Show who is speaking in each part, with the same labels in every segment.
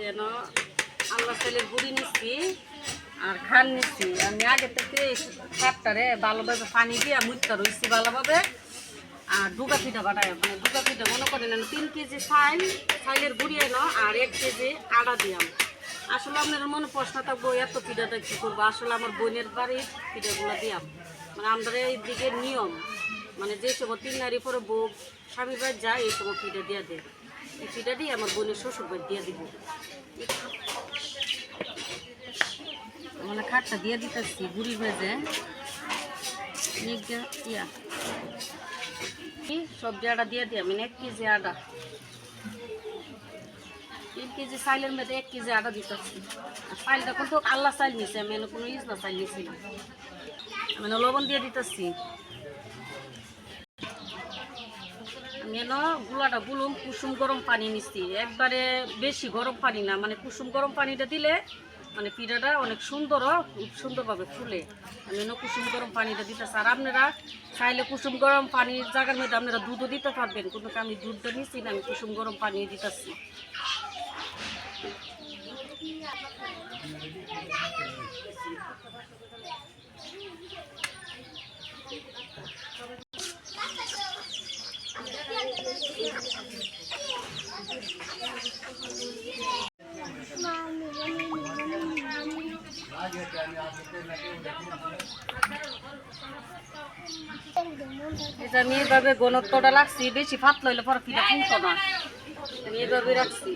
Speaker 1: যেন আল্লাহ চালের গুঁড়ি নিচ্ছি আর খান নিচ্ছি। আমি আগে থেকে খাটটারে ভালোভাবে পানি দিয়ে মুখটা রয়েছি ভালোভাবে। আর ডুগা পিঠা বানায়, মানে ডুগা পিঠা মনে করেন 3 কেজি চাইলের গুঁড়ি এনো আর 1 কেজি আটা দিয়াম। আসলে আপনার মনে প্রশ্ন থাকবো এত পিঠাটা কী করবো। আসলে আমার বোনের বাড়ির পিঠাগুলো দিয়াম, মানে আমাদের এই দিকে নিয়ম, মানে যে সময় 3 নারী পরে বউ স্বামী বাড়ি যায় এই সময় পিঠা দিয়ে দেয়। এই পিঠাটি আমার বোনের শ্বশুর বাড়ি দিয়ে দিব। মানে খাটটা দিয়ে দিতেছি গুড়ি ভেজে ইয়া সবজি আটা দিয়ে দিই আমি 1 কেজি আটা। 3 কেজি চাইলের মধ্যে 1 কেজি আটা দিতেছি। আর চাইলটা কিন্তু আল্লাহ চাইল নিছি, আমি কোনো ইসলা চাইল নিছি না। আমি লবণ দিয়ে দিতেছি। আমি গুলাটা গুলুম কুসুম গরম পানি নিচ্ছি, একবারে বেশি গরম পানি না, মানে কুসুম গরম পানিটা দিলে মানে পিঠাটা অনেক সুন্দর, খুব সুন্দরভাবে ফুলে। আমি কুসুম গরম পানিটা দিতেছি। আর আপনারা চাইলে কুসুম গরম পানির জায়গার মধ্যে আপনারা দুধও দিতে পারবেন, কিন্তু আমি দুধটা নিচ্ছি না, আমি কুসুম গরম পানি দিতেছি। এটা আমি এইভাবে ঘনত্বটা রাখছি, বেশি পাতলা হইলে পরে পিঠা ফুলতো না, আমি এইভাবে রাখছি।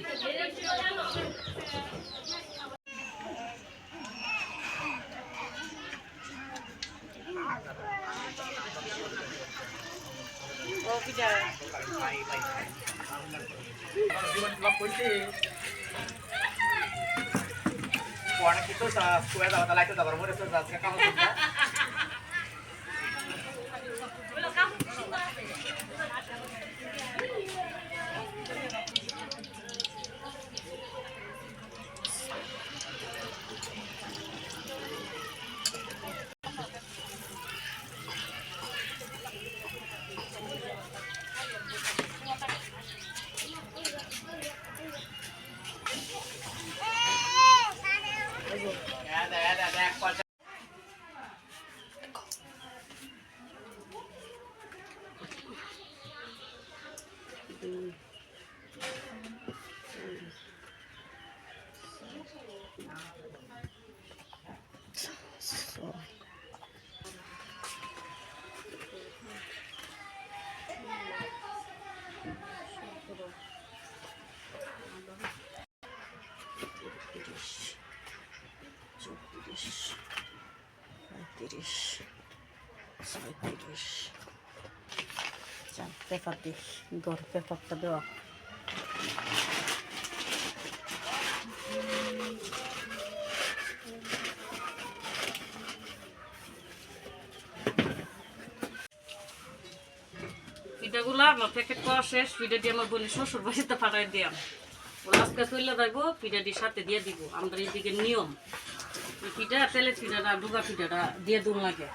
Speaker 1: পেপার দিই, গড় পেপারটা দেওয়া। পিঠাগুলা আমার প্যাকেট করা শেষ। পিঠাটি আমার বোনের শ্বশুর বাড়িতে পাঠাই দিলাম, ওরা আজকে চলে যাইব, পিঠাটির সাথে দিয়ে দিব। আমাদের এইদিকে নিয়ম পিঠা, তেলের পিঠাটা ডুগা পিঠাটা দিয়ে দুন লাগে।